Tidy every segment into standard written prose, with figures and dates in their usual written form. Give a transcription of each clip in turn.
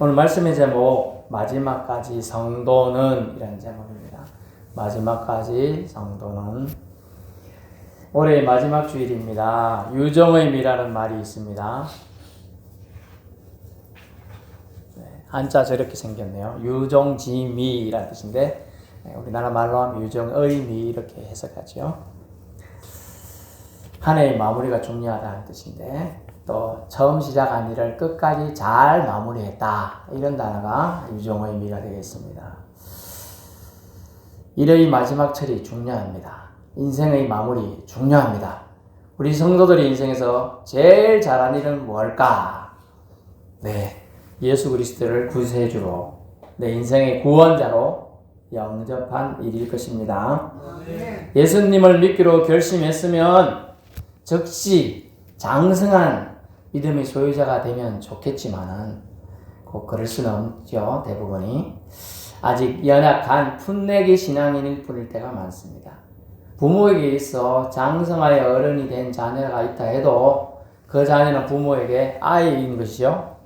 오늘 말씀의 제목 마지막까지 성도는 이라는 제목입니다. 마지막까지 성도는. 올해의 마지막 주일입니다. 유정의 미라는 말이 있습니다. 한자 저렇게 생겼네요. 유정지미라는 뜻인데 우리나라 말로 하면 유정의 미 이렇게 해석하죠. 한 해의 마무리가 중요하다는 뜻인데 또 처음 시작한 일을 끝까지 잘 마무리했다 이런 단어가 유정의 의미가 되겠습니다. 일의 마지막 처리 중요합니다. 인생의 마무리 중요합니다. 우리 성도들이 인생에서 제일 잘한 일은 뭘까? 예수 그리스도를 구세주로 내 인생의 구원자로 영접한 일일 것입니다. 예수님을 믿기로 결심했으면 즉시 장성한 믿음의 소유자가 되면 좋겠지만은 꼭 그럴 수는 없죠. 대부분이 아직 연약한 풋내기 신앙인일 뿐일 때가 많습니다. 부모에게 있어 장성하여 어른이 된 자녀가 있다 해도 그 자녀는 부모에게 아이인 것이죠.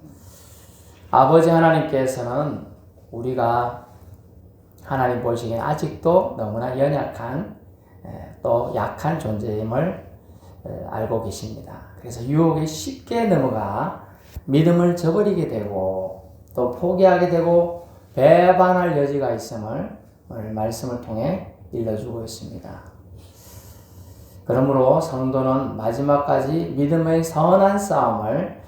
아버지 하나님께서는 우리가 하나님 보시기에 아직도 너무나 연약한 또 약한 존재임을 알고 계십니다. 그래서 유혹에 쉽게 넘어가 믿음을 저버리게 되고 또 포기하게 되고 배반할 여지가 있음을 오늘 말씀을 통해 일러주고 있습니다. 그러므로 성도는 마지막까지 믿음의 선한 싸움을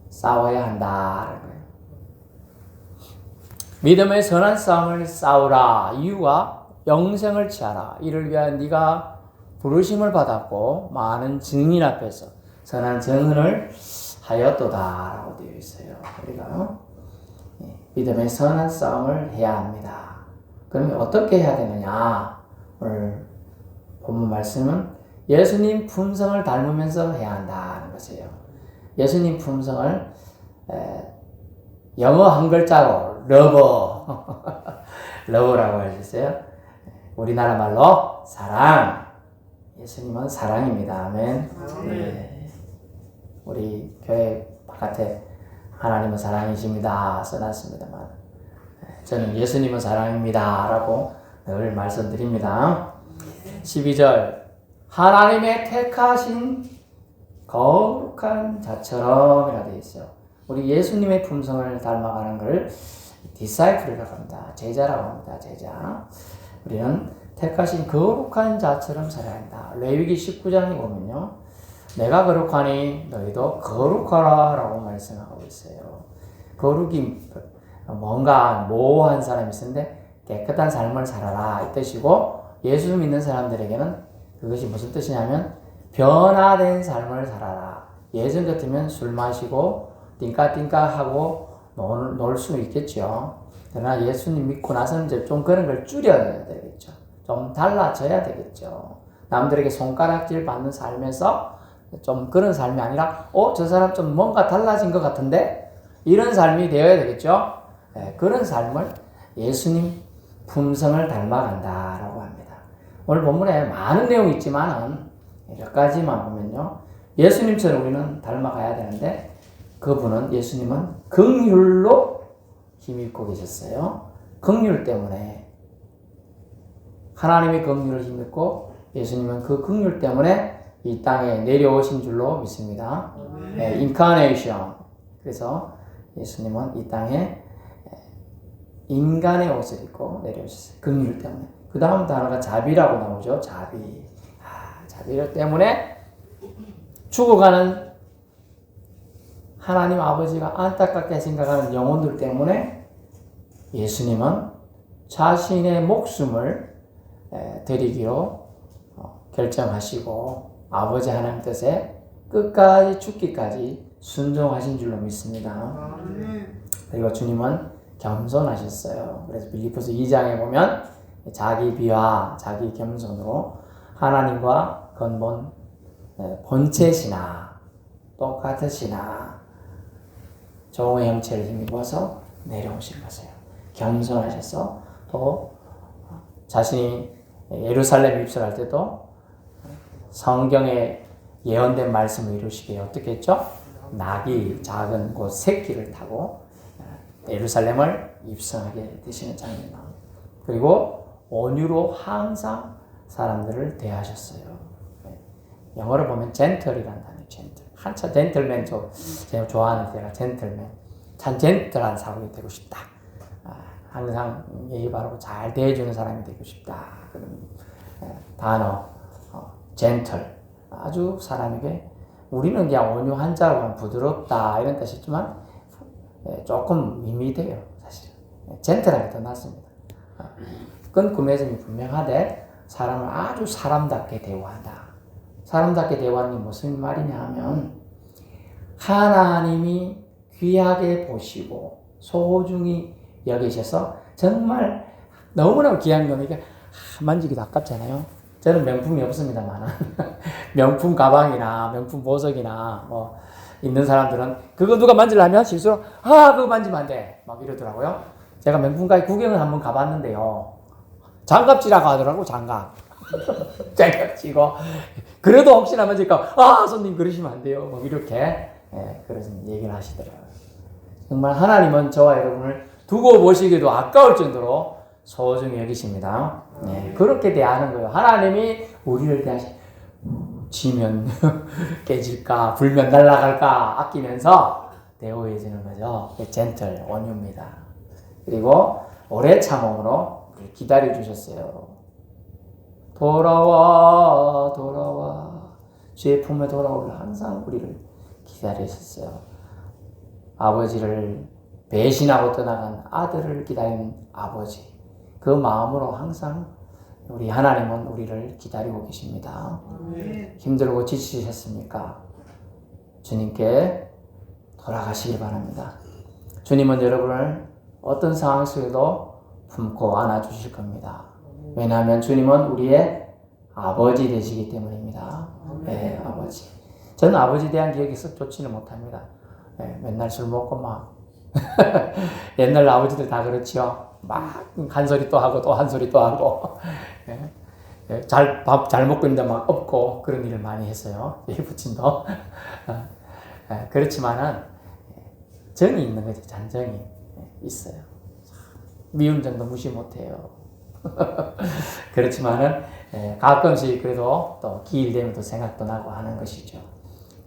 싸워야 한다. 믿음의 선한 싸움을 싸우라. 이유가 영생을 취하라. 이를 위하여 네가 부르심을 받았고 많은 증인 앞에서 선한 증언을 하였도다 라고 되어 있어요. 우리가 믿음의 선한 싸움을 해야 합니다. 그러면 어떻게 해야 되느냐? 오늘 본문 말씀은 예수님 품성을 닮으면서 해야 한다는 것이에요. 예수님 품성을 영어 한 글자로 러브라고 하셨어요. 우리나라 말로 사랑. 예수님은 사랑입니다. 아멘. 네. 우리 교회 바깥에 하나님은 사랑이십니다 써놨습니다만 저는 예수님은 사랑입니다 라고 늘 말씀드립니다. 12절 하나님의 택하신 거룩한 자처럼 이라 되어 있어요. 우리 예수님의 품성을 닮아가는 걸 디사이플이라고 합니다. 제자라고 합니다. 제자. 우리는 택하신 거룩한 자처럼 살아야 한다. 레위기 19장에 보면요. 내가 거룩하니 너희도 거룩하라 라고 말씀하고 있어요. 거룩이 뭔가 모호한 사람이 있었는데 깨끗한 삶을 살아라 이 뜻이고 예수 믿는 사람들에게는 그것이 무슨 뜻이냐면 변화된 삶을 살아라. 예전 같으면 술 마시고 띵까띵까하고 놀 수 있겠죠. 그러나 예수님 믿고 나서는 이제 좀 그런 걸 줄여야 되겠죠. 좀 달라져야 되겠죠. 남들에게 손가락질 받는 삶에서 좀 그런 삶이 아니라 저 사람 좀 뭔가 달라진 것 같은데 이런 삶이 되어야 되겠죠. 그런 삶을 예수님 품성을 닮아간다라고 합니다. 오늘 본문에 많은 내용이 있지만은 몇 가지만 보면요. 예수님처럼 우리는 닮아가야 되는데 그분은 예수님은 긍휼로 힘입고 계셨어요. 긍휼 때문에 하나님의 긍휼을 힘입고 예수님은 그 긍휼 때문에 이 땅에 내려오신 줄로 믿습니다. 인카네이션. 그래서 예수님은 이 땅에 인간의 옷을 입고 내려오셨어요. 긍휼 때문에. 그 다음 단어가 자비라고 나오죠. 자비. 자비 때문에 죽어가는 하나님 아버지가 안타깝게 생각하는 영혼들 때문에 예수님은 자신의 목숨을 드리기로 결정하시고 아버지 하나님 뜻에 끝까지 죽기까지 순종하신 줄로 믿습니다. 그리고 주님은 겸손하셨어요. 그래서 빌립보서 2장에 보면 자기 비와 자기 겸손으로 하나님과 근본 본체시나 똑같으시나 종의 형체를 힘입어서 내려오신 것이에요. 겸손하셔서 또 자신이 예루살렘 입성할 때도 성경에 예언된 말씀을 이루시기에 어떻게 했죠? 낙이 작은 그 새끼를 타고 예루살렘을 입성하게 되시는 장면이 나옵니다. 그리고 온유로 항상 사람들을 대하셨어요. 영어로 보면 젠틀이라는 단어예요. 젠틀. 한참 젠틀맨 제가 좋아하는 제가 젠틀맨. 참 젠틀한 사람이 되고 싶다. 항상 예의 바르고 잘 대해주는 사람이 되고 싶다. 그런 단어 젠틀. 아주 사람에게 우리는 그냥 온유한 자로 부드럽다 이런 뜻이지만 조금 밋밋해요. 사실 젠틀하게 더 낫습니다. 끊고 맺음이 분명하되 사람을 아주 사람답게 대우한다. 사람답게 대우하는 게 무슨 말이냐 하면 하나님이 귀하게 보시고 소중히 여기셔서 정말 너무나 귀한 거니까 만지기도 아깝잖아요. 저는 명품이 없습니다만 명품 가방이나 명품 보석이나 뭐 있는 사람들은 그거 누가 만지려면 실수로 그거 만지면 안 돼 막 이러더라고요. 제가 명품가게 구경을 한번 가봤는데요. 장갑지라고 하더라고. 장갑지고 그래도 혹시나 만질까 손님 그러시면 안 돼요 뭐 이렇게 그래서 얘기를 하시더라고요. 정말 하나님은 저와 여러분을 두고 보시기도 아까울 정도로 소중히 여기십니다. 그렇게 대하는 거예요. 하나님이 우리를 지면 깨질까 불면 날아갈까 아끼면서 대우해 주는 거죠. 젠틀 온유입니다. 그리고 오래 참음으로 기다려 주셨어요. 돌아와 주의 품에 돌아오려 항상 우리를 기다리셨어요. 아버지를 배신하고 떠나간 아들을 기다리는 아버지, 그 마음으로 항상 우리 하나님은 우리를 기다리고 계십니다. 힘들고 지치셨습니까? 주님께 돌아가시길 바랍니다. 주님은 여러분을 어떤 상황 속에도 품고 안아주실 겁니다. 왜냐하면 주님은 우리의 아버지 되시기 때문입니다. 네, 아버지. 저는 아버지에 대한 기억이 썩 좋지는 못합니다. 맨날 술 먹고 막 옛날 아버지들 다 그렇지요. 막 한 소리 또 하고 또 한 소리 또 하고 밥 잘 먹고 있는데 막 없고 그런 일을 많이 했어요. 이 부친도. 그렇지만은 정이 있는 거죠. 잔정이 있어요. 미운 정도 무시 못해요. 그렇지만은 가끔씩 그래도 또 기일 되면 또 생각도 나고 하는 것이죠.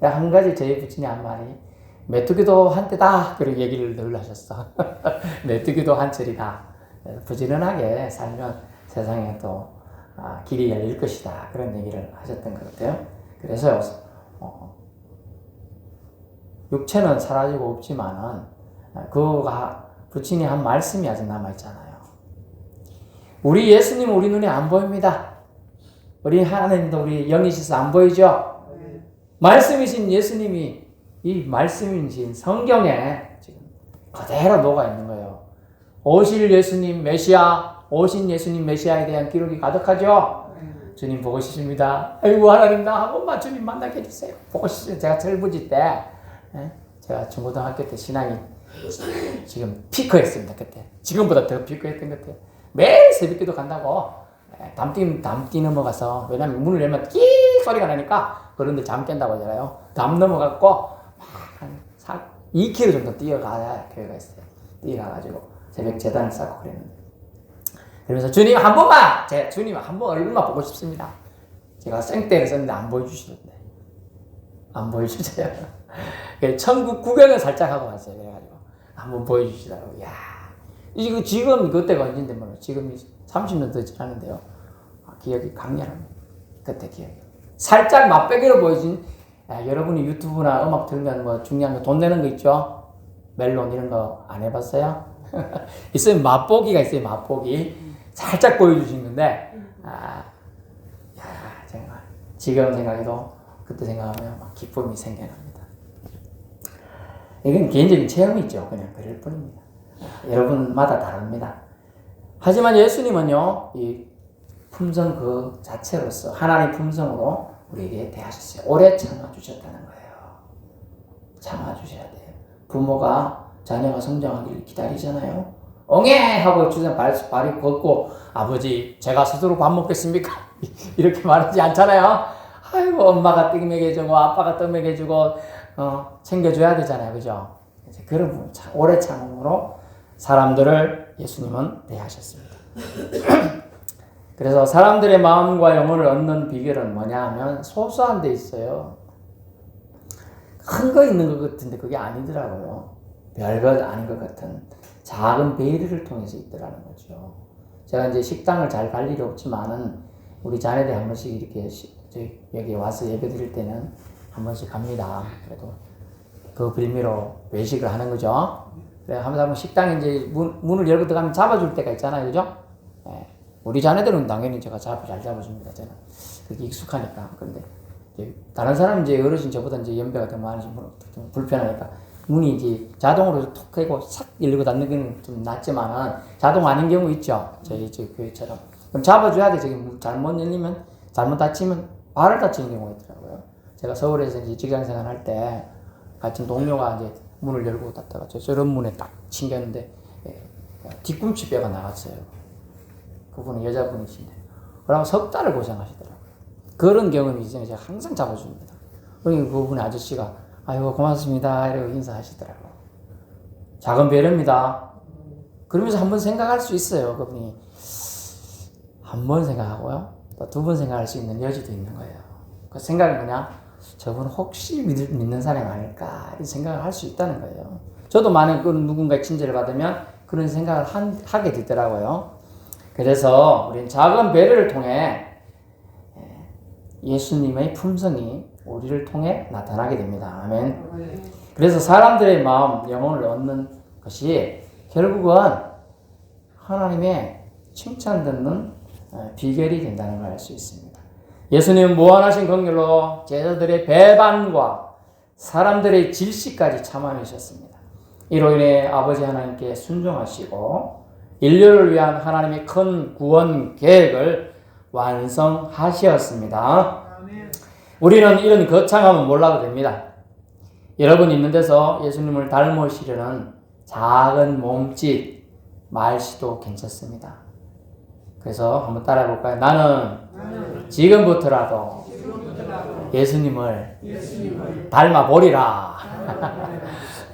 한 가지 저희 부친이 한 말이 메뚜기도 한때다 그런 얘기를 늘 하셨어. 메뚜기도 한철이다. 부지런하게 살면 세상에 또 길이 열릴 것이다. 그런 얘기를 하셨던 것 같아요. 그래서 육체는 사라지고 없지만은 그가 부친이 한 말씀이 아직 남아있잖아요. 우리 예수님 우리 눈에 안 보입니다. 우리 하나님도 우리 영이셔서 안 보이죠? 말씀이신 예수님이 이 말씀이신 성경에 지금 그대로 녹아있는 거예요. 오실 예수님 메시아, 오신 예수님 메시아에 대한 기록이 가득하죠? 주님 보고 싶습니다. 아이고 하나님 나 한 번만 주님 만나게 해주세요. 보고 싶습니다. 제가 철부지 때 제가 중고등학교 때 신앙이 지금 피크했습니다. 그때 지금보다 더 피크했던 것 같아요. 매일 새벽기도 간다고 담띠 넘어가서 왜냐면 문을 열면 끼 소리가 나니까 그런데 잠 깬다고 하잖아요. 담 넘어갔고 한 2km 정도 뛰어가야 교회가 있어요. 뛰어가가지고 새벽 재단을 쌓고 그랬는데 그러면서 주님 한 번만 주님 한 번 얼굴만 보고 싶습니다. 제가 생떼를 썼는데 안 보여주시던데 안 보여주세요. 천국 구경을 살짝 하고 왔어요. 그래가지고 한번 보여주시더라고요. 이야, 이거 지금 그때가 언젠데 몰라. 지금 30년 더 지났는데요. 기억이 강렬합니다. 그때 기억이. 살짝 맛배기로 보여진 여러분이 유튜브나 음악 들으면 뭐 중요한 거 돈 내는 거 있죠? 멜론 이런 거 안 해봤어요? 있어요. 맛보기가 있어요. 맛보기. 살짝 보여주신 건데 정말 지금 생각해도 그때 생각하면 막 기쁨이 생겨납니다. 이건 개인적인 체험이죠. 그냥 그럴 뿐입니다. 여러분마다 다릅니다. 하지만 예수님은요, 이 품성 그 자체로서 하나님의 품성으로 우리에게 대하셨어요. 오래 참아주셨다는 거예요. 참아주셔야 돼요. 부모가 자녀가 성장하기를 기다리잖아요. 엉해! 하고 주전 발이 걷고 아버지 제가 스스로 밥 먹겠습니까? 이렇게 말하지 않잖아요. 아이고 엄마가 떡 먹여주고 아빠가 떡 먹여주고 챙겨줘야 되잖아요. 그죠? 그런 오래 참음으로 사람들을 예수님은 대하셨습니다. 그래서 사람들의 마음과 영혼을 얻는 비결은 뭐냐 하면 소소한 데 있어요. 큰 거 있는 것 같은데 그게 아니더라고요. 별것 아닌 것 같은 작은 배려를 통해서 있더라는 거죠. 제가 이제 식당을 잘 갈 일이 없지만은 우리 자녀들 한 번씩 이렇게 여기 와서 예배 드릴 때는 한 번씩 갑니다. 그래도 그 빌미로 외식을 하는 거죠. 그래 하면 식당에 이제 문을 열고 들어가면 잡아줄 때가 있잖아요, 그죠? 예. 우리 자녀들은 당연히 제가 잘 잡아줍니다. 저는 그게 익숙하니까. 그런데 다른 사람 이제 어르신 저보다 이제 연배가 더 많으신 분은 좀 불편하니까 문이 이제 자동으로 톡 하고 싹 열리고 닫는 게 좀 낫지만은 자동 아닌 경우 있죠. 저희 교회처럼. 그럼 잡아줘야 돼. 저기 잘못 열리면 잘못 닫히면 발을 다치는 경우가 있더라고요. 제가 서울에서 이제 직장 생활 할 때 같은 동료가 이제 문을 열고 닫다가 저런 문에 딱 튕겼는데 뒤꿈치 뼈가 나갔어요. 그분은 여자분이신데. 그러면 석 달을 고생하시더라고요. 그런 경험이 있으면 제가 항상 잡아줍니다. 그러니까 그분 아저씨가 아이고 고맙습니다 이러고 인사하시더라고요. 작은 배려입니다. 그러면서 한번 생각할 수 있어요. 그분이 한 번 생각하고요. 또 두 번 생각할 수 있는 여지도 있는 거예요. 그 생각이 뭐냐? 저분 혹시 믿는 사람이 아닐까 이런 생각을 할 수 있다는 거예요. 저도 많은 그런 누군가의 친절을 받으면 그런 생각을 하게 되더라고요. 그래서 우리는 작은 배려를 통해 예수님의 품성이 우리를 통해 나타나게 됩니다. 아멘. 그래서 사람들의 마음, 영혼을 얻는 것이 결국은 하나님의 칭찬 듣는 비결이 된다는 걸 알 수 있습니다. 예수님은 무한하신 긍휼로 제자들의 배반과 사람들의 질시까지 참아내셨습니다. 이로 인해 아버지 하나님께 순종하시고 인류를 위한 하나님의 큰 구원 계획을 완성하셨습니다. 우리는 이런 거창함은 몰라도 됩니다. 여러분 있는 데서 예수님을 닮으시려는 작은 몸짓, 말씨도 괜찮습니다. 그래서 한번 따라해 볼까요? 나는 지금부터라도 예수님을 닮아보리라.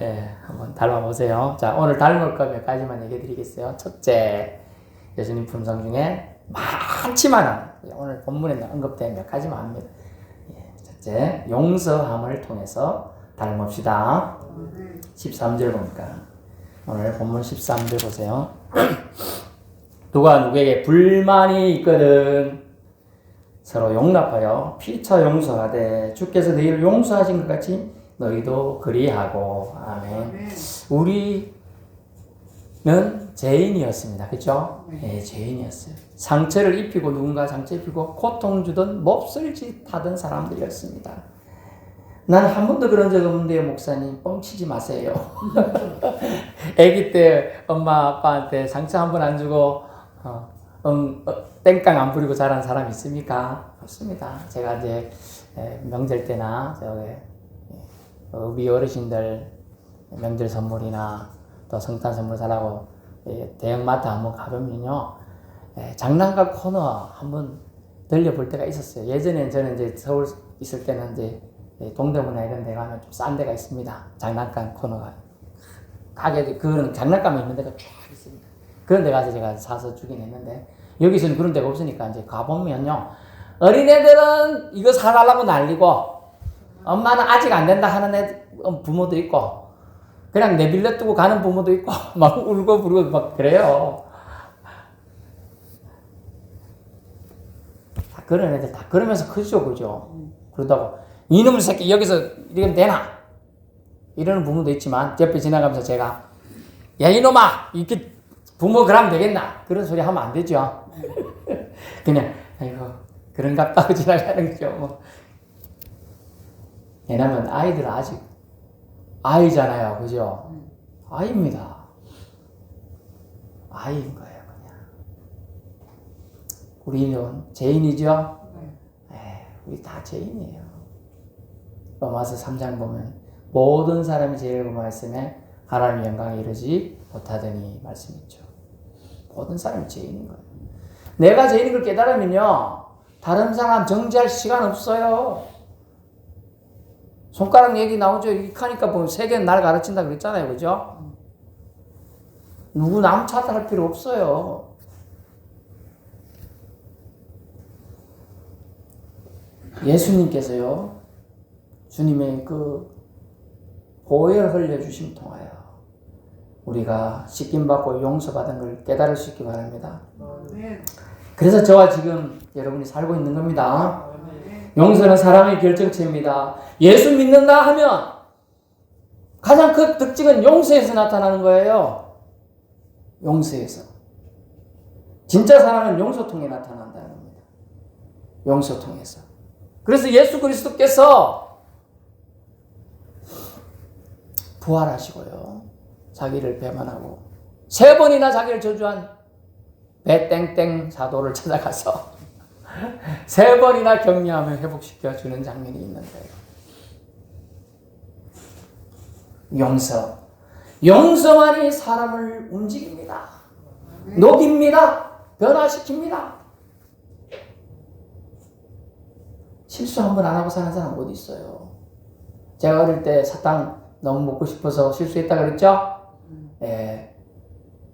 예, 한번 닮아보세요. 자, 오늘 닮을 거 몇 가지만 얘기해 드리겠어요. 첫째, 예수님 품성 중에 많지만은 오늘 본문에 언급된 몇 가지만 합니다. 첫째, 용서함을 통해서 닮읍시다. 13절 보니까 오늘 본문 13절 보세요. 누가 누구에게 불만이 있거든 서로 용납하여 피차 용서하되 주께서 너희를 용서하신 것 같이 너희도 그리하고. 아멘. 우리는 죄인이었습니다. 그렇죠? 네, 죄인이었어요. 상처를 입히고 누군가 상처 입히고 고통 주던 몹쓸 짓 하던 사람들이었습니다. 난 한 번도 그런 적 없는데요, 목사님. 뻥치지 마세요. 아기 때 엄마 아빠한테 상처 한 번 안 주고 땡깡 안 부리고 자란 사람 있습니까? 없습니다. 제가 이제 명절 때나 우리 어르신들 명절 선물이나 또 성탄 선물 사라고 대형마트 한번 가보면요, 장난감 코너 한번 들려볼 때가 있었어요. 예전에 저는 이제 서울 있을 때는 이제 동대문이나 이런 데 가면 좀 싼 데가 있습니다. 장난감 코너가. 가게, 그런 장난감이 있는 데가 쫙 있습니다. 그런 데 가서 제가 사서 주긴 했는데, 여기서는 그런 데가 없으니까 이제 가보면요, 어린애들은 이거 사달라고 난리고, 엄마는 아직 안 된다 하는 부모도 있고, 그냥 내빌려 두고 가는 부모도 있고, 막 울고 부르고 막 그래요. 다 그런 애들 다 그러면서 크죠, 그죠? 그러다가, 이놈의 새끼 여기서 이러면 되나? 이러는 부모도 있지만, 옆에 지나가면서 제가, 야, 이놈아! 이렇게 부모 그러면 되겠나? 그런 소리 하면 안 되죠. 그냥, 아이고, 그런갑다 하고 지나가는 거죠. 뭐. 왜냐면 아이들은 아직 아이잖아요. 그죠? 아이입니다. 아이인 거예요, 그냥. 우리는 죄인이죠? 우리 다 죄인이에요. 로마서 3장 보면 모든 사람이 죄를 범하였음에 하나님의 영광에 이르지 못하더니 말씀있죠. 모든 사람이 죄인인 거예요. 내가 죄인인 걸 깨달으면요, 다른 사람 정죄할 시간 없어요. 손가락 얘기 나오죠. 이렇게 하니까 보면 세계는 날 가르친다 그랬잖아요. 그죠? 누구 남 찾아할 필요 없어요. 예수님께서요, 주님의 그 보혈 흘려주심 통하여 우리가 씻김받고 용서받은 걸 깨달을 수 있기 바랍니다. 그래서 저와 지금 여러분이 살고 있는 겁니다. 용서는 사랑의 결정체입니다. 예수 믿는다 하면 가장 큰 특징은 용서에서 나타나는 거예요. 용서에서. 진짜 사랑은 용서통에 나타난다는 겁니다. 용서통에서. 그래서 예수 그리스도께서 부활하시고요. 자기를 배반하고 3번이나 자기를 저주한 배땡땡 사도를 찾아가서 3번이나 격려하며 회복시켜 주는 장면이 있는데요. 용서만이 사람을 움직입니다. 녹입니다. 변화시킵니다. 실수 한 번 안 하고 사는 사람 어디 있어요? 제가 어릴 때 사탕 너무 먹고 싶어서 실수했다 그랬죠? 예.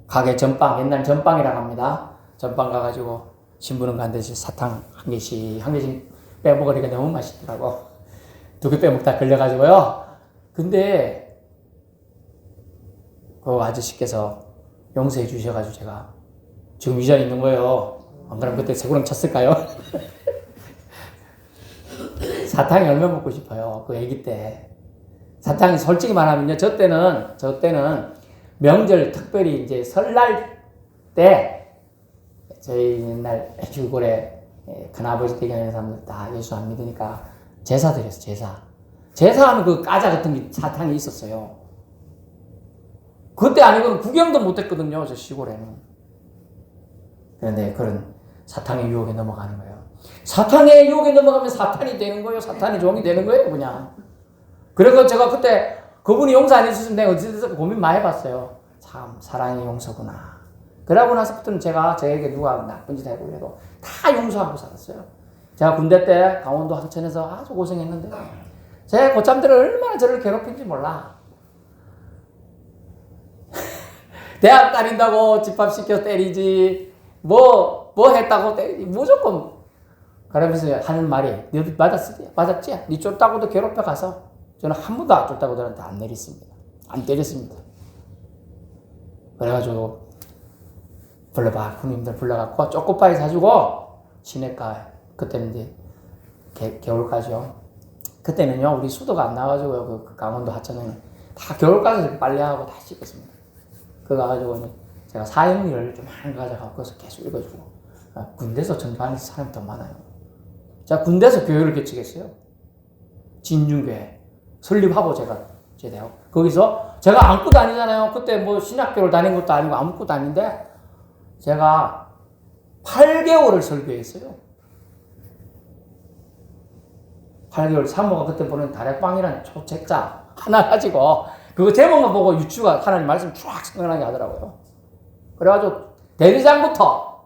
가게 전빵, 옛날 전빵이라고 합니다. 전빵 가가지고 신부는 간듯이 사탕 한 개씩 빼먹으니까 너무 맛있더라고. 2개 빼먹다 걸려가지고요. 근데 그 아저씨께서 용서해 주셔가지고 제가 지금 위전이 있는 거예요. 안 그러면 그때 새구렁 쳤을까요? 사탕이 얼마 먹고 싶어요. 그 애기 때. 사탕이 솔직히 말하면요. 저 때는 명절 특별히 이제 설날 때 저희 옛날 줄골에 큰아버지 댁에 있는 사람들 다 예수 안 믿으니까 제사 드렸어. 제사하면 그 과자 같은 게 사탕이 있었어요. 그때 아니고는 구경도 못 했거든요. 저 시골에는. 그런데 그런 사탕의 유혹에 넘어가는 거예요. 사탕의 유혹에 넘어가면 사탄이 되는 거예요. 사탄의 종이 되는 거예요. 그냥. 그래서 제가 그때 그분이 용서 안 해주셨으면 내가 어디서 고민 많이 해봤어요. 참 사랑이 용서구나. 그러고 나서부터는 제가 저에게 누가 나쁜 짓 하고 그래도 다 용서하고 살았어요. 제가 군대 때 강원도 하천에서 아주 고생했는데 제 고참들은 얼마나 저를 괴롭힌지 몰라. 대학 다닌다고 집합시켜 때리지 뭐 했다고 때리지 무조건 그러면서 하는 말이 너도 맞았지? 니 쫓다고도 괴롭혀 가서 저는 한 번도 안 쫓다고 들한테 안 내렸습니다. 안 때렸습니다. 그래가지고 후님들 불러갖고 초코파이 사주고 시내가 그때는 이제 겨울까지요. 그때는요 우리 수도가 안 나가지고요 그 강원도 하천에는 다 겨울까지 빨래하고 다 씻었습니다. 그거 가지고 제가 사형리를 좀 많이 가져가고 거기서 계속 읽어주고 군대에서 전도하는 사람이 더 많아요. 제가 군대에서 교회를 개척했어요. 진중교회 설립하고 제가 제대하고 거기서 제가 안고 다니잖아요. 그때 뭐 신학교를 다닌 것도 아니고 안고 다니는데 제가 8개월을 설교했어요. 8개월 사모가 그때 보는 다래빵이라는 초책자 하나 가지고 그거 제목만 보고 유추가 하나님 말씀 쫙 생각나게 하더라고요. 그래가지고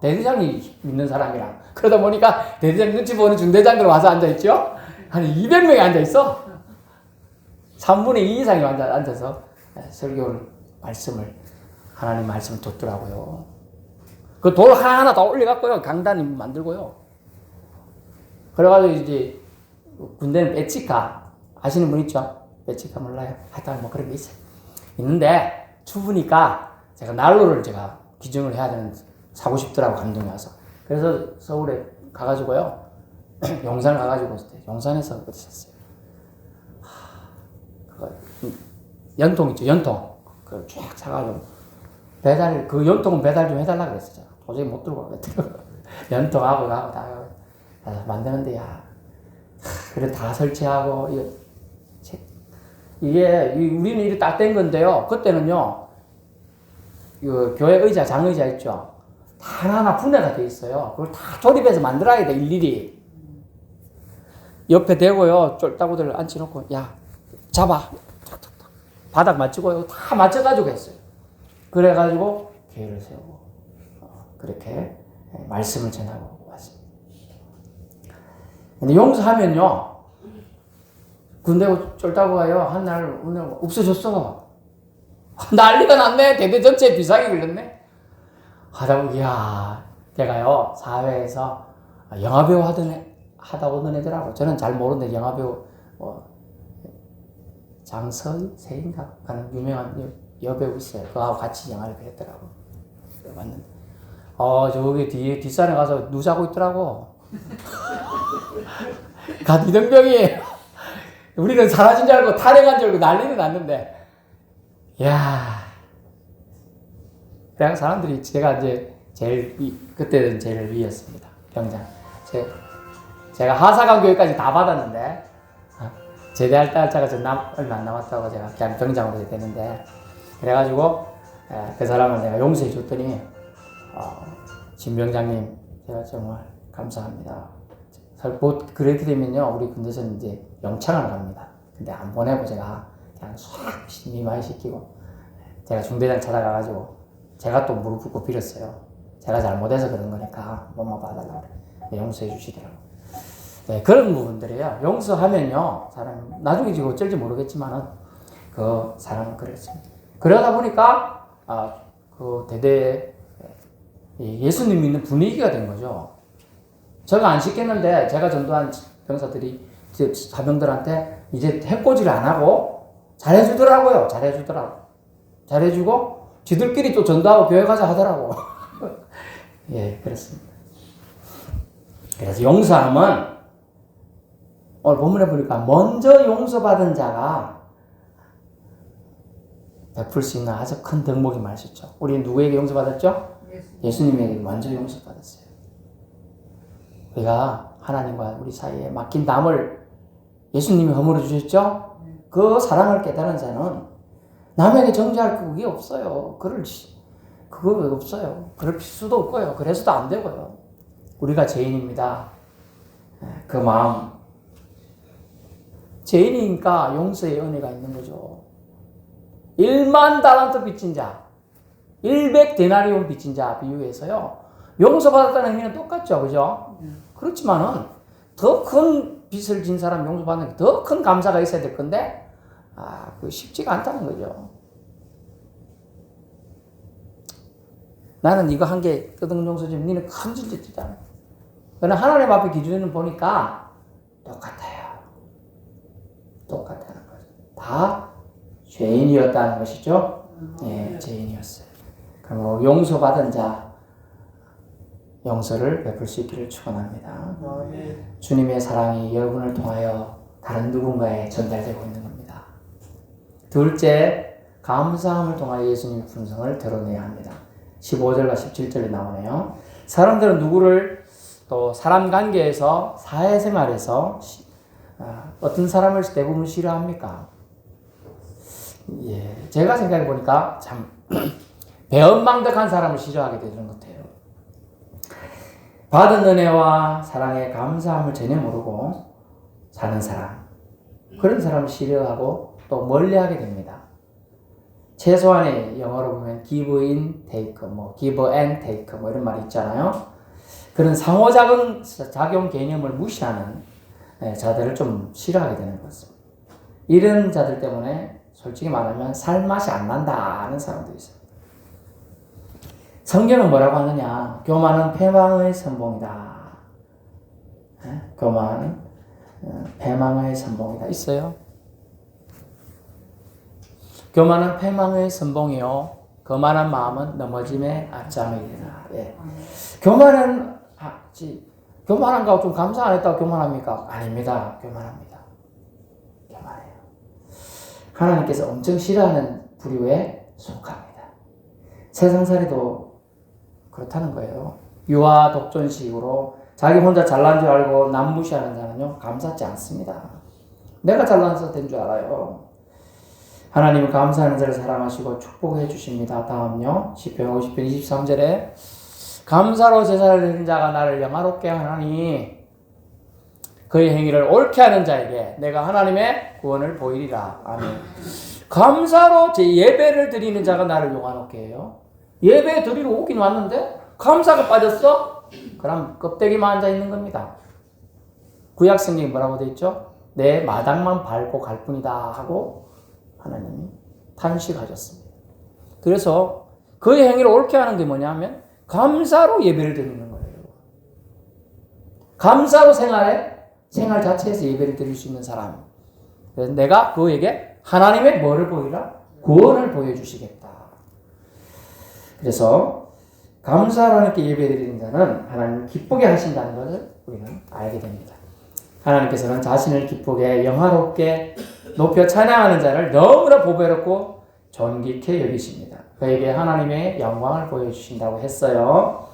대대장이 믿는 사람이랑 그러다 보니까 대대장 눈치 보는 중대장들 와서 앉아있죠. 한 200명이 앉아있어. 3분의 2 이상이 앉아서 설교를 하나님 말씀을 듣더라고요. 그 돌 하나하나 다 올려갖고요. 강단 만들고요. 그래가지고 이제 군대는 배치카 아시는 분 있죠? 배치카 몰라요? 하여튼 뭐 그런 게 있어요. 있는데 추우니까 제가 난로를 제가 기증을 해야 되는 사고 싶더라고 감동이 와서. 그래서 서울에 가가지고요. 용산 가가지고 용산에서 어디셨어요? 그거 연통 있죠? 연통 그걸 쫙 사가지고 그 연통은 배달 좀 해달라 그랬어요. 도저히 못 들고 가겠더라고요. 연통하고 다 만드는데 그래 다 설치하고 이게 우리는 이렇게 딱 된 건데요. 그때는요 교회 의자 장의자 있죠. 다 하나하나 분해가 돼 있어요. 그걸 다 조립해서 만들어야 돼 일일이. 옆에 대고요 쫄따구들 앉혀놓고 잡아 바닥 맞추고 다 맞춰가지고 했어요. 그래가지고 교회를 세우고 그렇게 말씀을 전하고 왔습니다. 근데 용서하면요 군대 쫄다고 가요. 한 날 오늘 없어졌어. 난리가 났네. 대대 전체에 비상이 걸렸네. 하다 보니 걔가요 사회에서 영화배우 하다 오던 애더라고. 저는 잘 모르는데 영화배우 장서세인가 하는 유명한 여배우 있어요. 그하고 같이 영화를 배웠더라고. 맞는데 저기 뒷산에 가서 누자고 있더라고. 갓 이등병이에요. 우리는 사라진 줄 알고 탈행한 줄 알고 난리는 났는데, 그냥 사람들이 제가 이제 그때는 제일 위였습니다. 병장. 제가 하사관 교육까지 다 받았는데, 제대할 때가 얼마 안 남았다고 제가 그냥 병장으로 됐는데, 그래가지고, 그 사람을 내가 용서해 줬더니, 진 병장님, 제가 정말 감사합니다. 그렇게 되면요, 우리 군대에서는 이제 영창을 갑니다. 근데 안 보내고 제가 그냥 싹 신임하게 시키고, 제가 중대장 찾아가가지고, 제가 또 무릎 꿇고 빌었어요. 제가 잘못해서 그런 거니까, 뭐만 봐달라고 그래. 용서해 주시더라고요. 네, 그런 부분들이에요. 용서하면요, 사람, 나중에 지금 어쩔지 모르겠지만은, 그 사람은 그랬습니다. 그러다 보니까, 그 대대에 예수님 믿는 분위기가 된 거죠. 제가 안 시켰는데, 제가 전도한 병사들이, 사병들한테 이제 해코지를 안 하고, 잘해주더라고요. 잘해주고, 지들끼리 또 전도하고 교회 가자 하더라고. 예, 그렇습니다. 그래서 용서함은, 오늘 본문에 보니까, 먼저 용서받은 자가 베풀 수 있는 아주 큰 덕목이 말이죠. 우리 누구에게 용서받았죠? 예수님에게 먼저 용서받았어요. 우리가 하나님과 우리 사이에 막힌 담을 예수님이 허물어 주셨죠? 그 사랑을 깨달은 자는 남에게 정죄할 그게 없어요. 그거 없어요. 그럴 수도 없고요. 그래서도 안 되고요. 우리가 죄인입니다. 그 마음. 죄인이니까 용서의 은혜가 있는 거죠. 1만 달란트 빚진 자, 100데나리온 빚진 자 비유해서요. 용서받았다는 의미는 똑같죠. 그죠? 그렇지만은 더 큰 빚을 진 사람 용서받는 게 더 큰 감사가 있어야 될 건데, 그 쉽지가 않다는 거죠. 나는 이거 한 개 끄덕 용서주면 니는 큰 죄 짓잖아. 그러나 하나님 앞에 기준을 보니까 똑같아요. 똑같다는 거죠. 다 죄인이었다는 것이죠. 예, 죄인이었어요. 그럼 용서받은 자, 용서를 베풀 수 있기를 축원합니다. 주님의 사랑이 여러분을 통하여 다른 누군가에 전달되고 있는 겁니다. 둘째, 감사함을 통하여 예수님의 품성을 드러내야 합니다. 15절과 17절에 나오네요. 사람들은 누구를 또 사람 관계에서 사회생활에서 어떤 사람을 대부분 싫어합니까? 예, 제가 생각해 보니까 참 배은망덕한 사람을 싫어하게 되는 것 같아요. 받은 은혜와 사랑에 감사함을 전혀 모르고 사는 사람, 그런 사람을 싫어하고 또 멀리하게 됩니다. 최소한의 영어로 보면 give in, take, give and take 이런 말이 있잖아요. 그런 상호작용 개념을 무시하는 자들을 좀 싫어하게 되는 것 같습니다. 이런 자들 때문에 솔직히 말하면 살맛이 안 난다 하는 사람도 있어요. 성경은 뭐라고 하느냐? 교만은 패망의 선봉이다. 교만은 패망의 선봉이다. 있어요? 교만은 패망의 선봉이요. 거만한 마음은 넘어짐의 앞장이라. 예. 교만은 교만한가 좀 감사 안 했다고 교만합니까? 아닙니다. 교만합니다. 교만해요. 하나님께서 엄청 싫어하는 부류에 속합니다. 세상살이도 그렇다는 거예요. 유아 독존식으로 자기 혼자 잘난 줄 알고 남 무시하는 자는요, 감사치 않습니다. 내가 잘나서 된 줄 알아요. 하나님은 감사하는 자를 사랑하시고 축복해 주십니다. 다음요, 시편 50편 23절에 감사로 제사를 드리는 자가 나를 영화롭게 하나니 그의 행위를 옳게 하는 자에게 내가 하나님의 구원을 보이리라. 아멘. 감사로 제 예배를 드리는 자가 나를 영화롭게 해요. 예배 드리러 오긴 왔는데 감사가 빠졌어? 그럼 껍데기만 앉아 있는 겁니다. 구약 성경에 뭐라고 되어 있죠? 내 마당만 밟고 갈 뿐이다 하고 하나님이 탄식하셨습니다. 그래서 그의 행위를 옳게 하는 게 뭐냐면 감사로 예배를 드리는 거예요. 감사로 생활 자체에서 예배를 드릴 수 있는 사람. 그래서 내가 그에게 하나님의 뭐를 보이라? 구원을 보여주시겠다. 그래서 감사로 하나님께 예배드리는 자는 하나님을 기쁘게 하신다는 것을 우리는 알게 됩니다. 하나님께서는 자신을 기쁘게 영화롭게 높여 찬양하는 자를 너무나 보배롭고 존귀케 여기십니다. 그에게 하나님의 영광을 보여주신다고 했어요.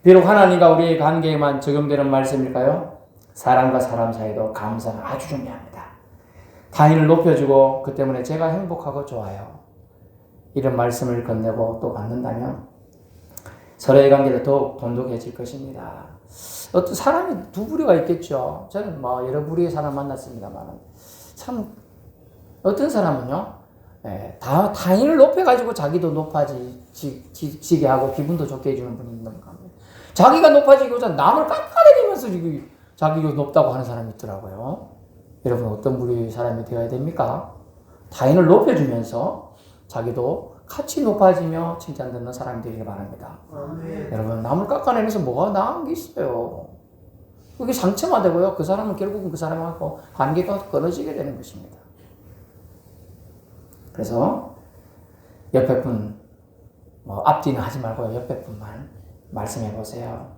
비록 하나님과 우리의 관계에만 적용되는 말씀일까요? 사람과 사람 사이도 감사는 아주 중요합니다. 타인을 높여주고 그 때문에 제가 행복하고 좋아요. 이런 말씀을 건네고 또 받는다면 서로의 관계도 더욱 돈독해질 것입니다. 어떤 사람이 두 부류가 있겠죠. 저는 여러 부류의 사람 만났습니다만 참 어떤 사람은요, 타인을 높여가지고 자기도 높아지게 하고 기분도 좋게 해주는 분이 있는 겁니다. 자기가 높아지고자 남을 깎아내리면서 자기가 높다고 하는 사람이 있더라고요. 여러분 어떤 부류의 사람이 되어야 됩니까? 타인을 높여주면서 자기도 같이 높아지며 칭찬 듣는 사람이 되기를 바랍니다. 여러분 남을 깎아내면서 뭐가 나은 게 있어요. 그게 상처만 되고요. 그 사람은 결국은 그 사람하고 관계가 끊어지게 되는 것입니다. 그래서 옆에 분 앞뒤는 하지 말고 옆에 분만 말씀해 보세요.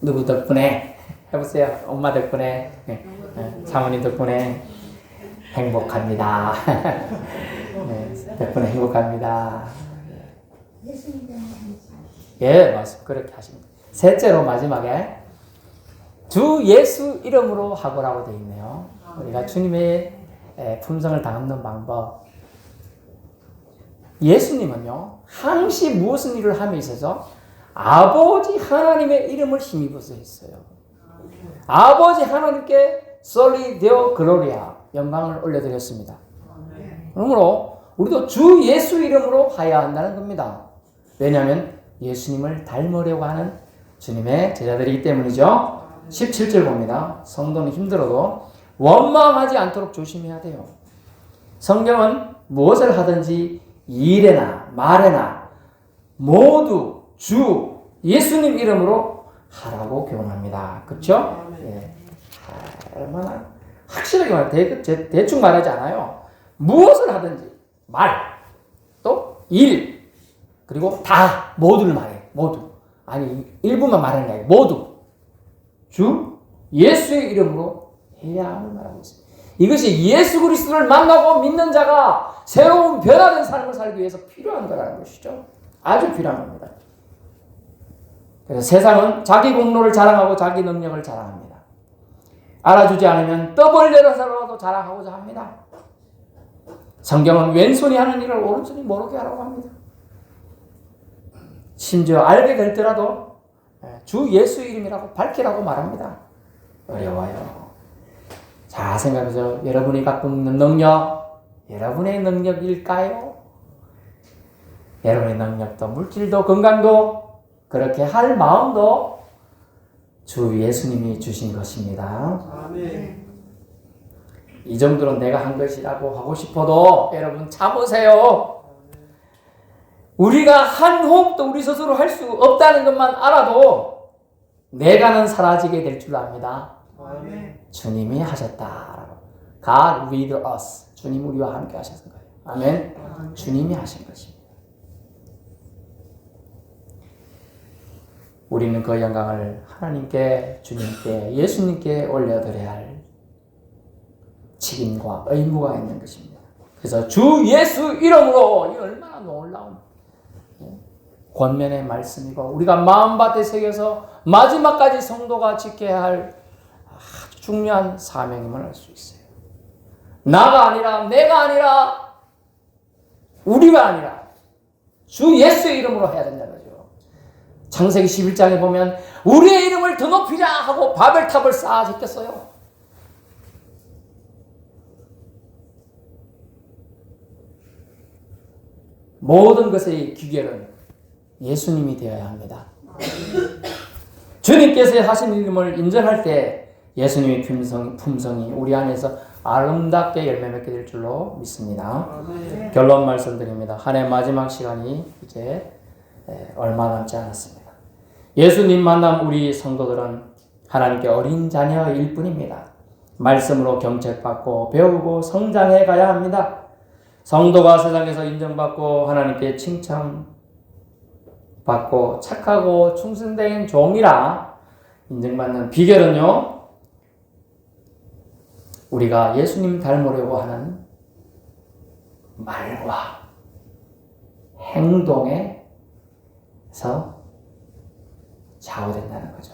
누구 덕분에 해보세요. 엄마 덕분에, 사모님 덕분에 행복합니다. 덕분에 행복합니다. 예, 맞습니다. 그렇게 하십니다. 셋째로 마지막에 주 예수 이름으로 하고라고 되어 있네요. 우리가 주님의 품성을 담는 방법. 예수님은요, 항시 무슨 일을 함에 있어서 아버지 하나님의 이름을 힘입어서 했어요. 아버지 하나님께 솔리 데오 글로리아, 영광을 올려드렸습니다. 그러므로 우리도 주 예수 이름으로 하여야 한다는 겁니다. 왜냐하면 예수님을 닮으려고 하는 주님의 제자들이기 때문이죠. 17절 봅니다. 성도는 힘들어도 원망하지 않도록 조심해야 돼요. 성경은 무엇을 하든지 일에나 말에나 모두 주 예수님 이름으로 하라고 교훈합니다. 그렇죠? 예. 얼마나 확실하게 말해요. 대충 말하지 않아요. 무엇을 하든지 말, 또 일, 그리고 다 모두를 말해요. 모두. 아니 일부만 말하는 게 아니고 모두 주 예수의 이름으로 해야 함을 말하고 있습니다. 이것이 예수 그리스도를 만나고 믿는 자가 새로운 변화된 삶을 살기 위해서 필요한 거라는 것이죠. 아주 필요한 겁니다. 그래서 세상은 자기 공로를 자랑하고 자기 능력을 자랑합니다. 알아주지 않으면 떠벌려서라도 자랑하고자 합니다. 성경은 왼손이 하는 일을 오른손이 모르게 하라고 합니다. 심지어 알게 될더라도 주 예수 이름이라고 밝히라고 말합니다. 어려워요. 자, 생각해서 여러분이 갖고 있는 능력, 여러분의 능력일까요? 여러분의 능력도 물질도 건강도 그렇게 할 마음도 주 예수님이 주신 것입니다. 아멘. 이 정도로 내가 한 것이라고 하고 싶어도 여러분 참으세요. 우리가 한 호흡도 우리 스스로 할 수 없다는 것만 알아도 내가는 사라지게 될 줄 압니다. 아멘. 주님이 하셨다. God with us. 주님 우리와 함께 하셨던 거예요. 아멘. 아멘. 주님이 하신 것입니다. 우리는 그 영광을 하나님께, 주님께, 예수님께 올려드려야 할 책임과 의무가 있는 것입니다. 그래서 주 예수 이름으로, 이 얼마나 놀라운 권면의 말씀이고 우리가 마음밭에 새겨서 마지막까지 성도가 지켜야 할 아주 중요한 사명임을 알 수 있어요. 나가 아니라, 내가 아니라, 우리가 아니라 주 예수의 이름으로 해야 된다는 거죠. 창세기 11장에 보면 우리의 이름을 더 높이자 하고 바벨탑을 쌓아 제꼈어요. 모든 것의 귀결은 예수님이 되어야 합니다. 주님께서 하신 이름을 인정할 때 예수님의 품성이 우리 안에서 아름답게 열매 맺게 될 줄로 믿습니다. 결론 말씀드립니다. 한 해 마지막 시간이 이제 얼마 남지 않았습니다. 예수님 만남 우리 성도들은 하나님께 어린 자녀일 뿐입니다. 말씀으로 경책받고 배우고 성장해 가야 합니다. 성도가 세상에서 인정받고 하나님께 칭찬받고 착하고 충성된 종이라 인정받는 비결은요, 우리가 예수님 닮으려고 하는 말과 행동에서 좌우된다는 거죠.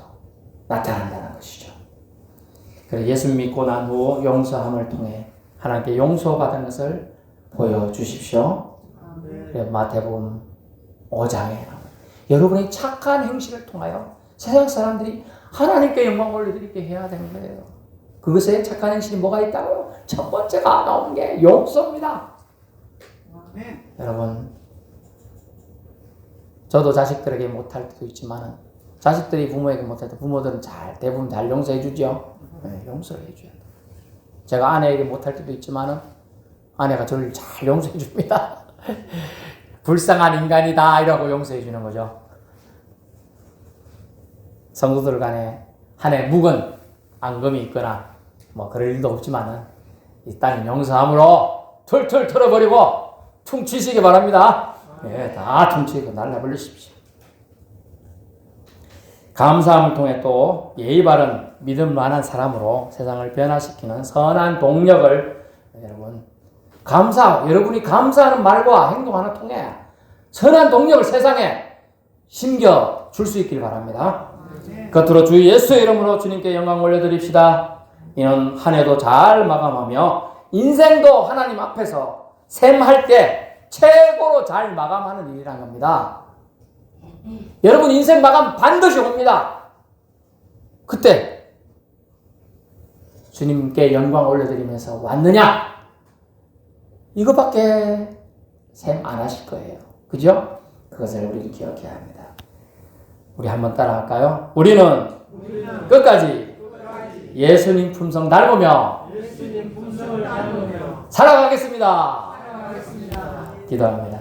나타난다는 것이죠. 그래서 예수 믿고 난 후 용서함을 통해 하나님께 용서받은 것을 보여주십시오. 그래서 마태복음 5장에 여러분의 착한 행실을 통하여 세상 사람들이 하나님께 영광 올려드리게 해야 되는 거예요. 그것에 착한 행실이 뭐가 있다고요? 첫 번째가 나오는 게 용서입니다. 여러분, 저도 자식들에게 못할 때도 있지만 자식들이 부모에게 못할 때 부모들은 대부분 잘 용서해 주죠. 네, 용서를 해줘야 돼요. 제가 아내에게 못할 때도 있지만 아내가 저를 잘 용서해 줍니다. 불쌍한 인간이다 이라고 용서해 주는 거죠. 성도들 간에 한 해 묵은 앙금이 있거나 뭐 그럴 일도 없지만은 이 땅의 용서함으로 툴툴 털어버리고 퉁치시기 바랍니다. 예, 다 퉁치고 날라버리십시오. 감사함을 통해 또 예의 바른 믿음 많은 사람으로 세상을 변화시키는 선한 동력을 여러분 여러분이 감사하는 말과 행동 하나 통해 선한 동력을 세상에 심겨 줄 수 있길 바랍니다. 겉으로 주 예수의 이름으로 주님께 영광 올려드립시다. 이는 한 해도 잘 마감하며 인생도 하나님 앞에서 샘할 때 최고로 잘 마감하는 일이란 겁니다. 여러분 인생 마감 반드시 옵니다. 그때 주님께 영광 올려드리면서 왔느냐? 이거밖에 샘 안 하실 거예요. 그죠? 그것을 우리는 기억해야 합니다. 우리 한번 따라할까요? 우리는 끝까지 예수님 품성 닮으며 살아가겠습니다. 기도합니다.